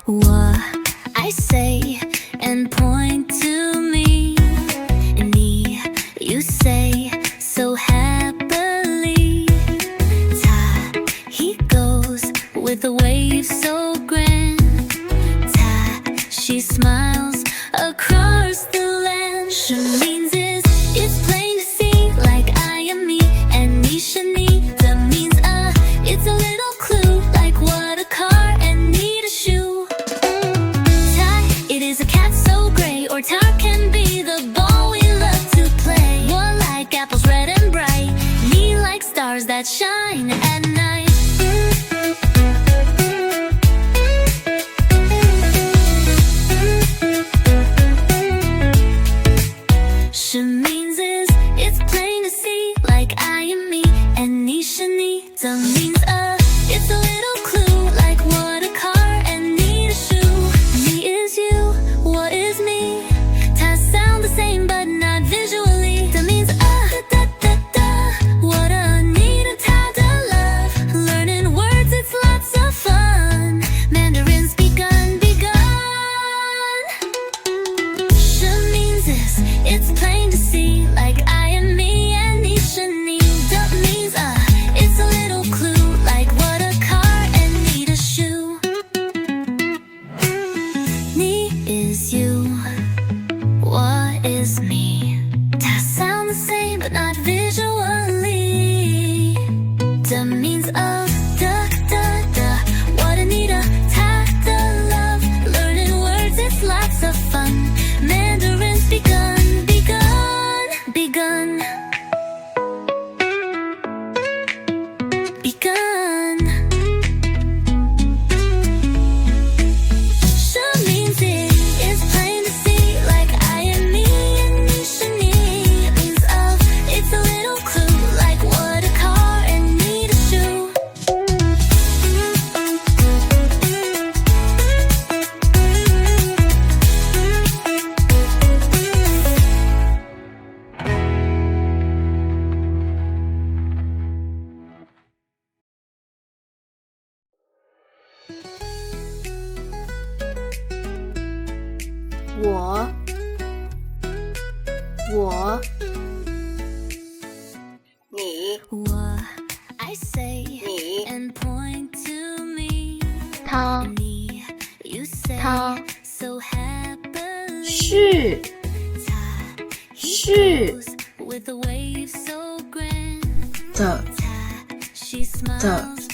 What I say and point to me,你 you say so happily. Ta, he goes with the waves so grand. Ta, she smiles across the land. 什 means is it's plain to see, like I am me and 你是你. The means it's a little clue, like what a car and need a shoe. It is a cat so gray, or tar can be the ball we love to play. What like apples red and bright, me like stars that shine at night. She means is it's plain to see, like I am me and 你是你. The means it's a little clue, like what a car and need a shoe. Me is you, what is me? 它 sound the same but not visually. That means da da da. What a need a 它的 love. Learning words, it's lots of fun. Mandarin's begun. 什 means is it's plain to see, like I am me and 你是你. That means it's a little clue, like what a car and need a shoe. 你 is you, what is me? 它 sound the same but not visually. The means of da da da. What a need a 它的 love. Learning words, it's lots of fun. Mandarin's begun. She means it's plain to see, like I am me and 你是你. Means of it's a little clue, like what a car and need a shoe.我你 What I say 你 and point to me. 他 你 you say 他 so happily. 是 是 with the waves so grand. 的 She smiles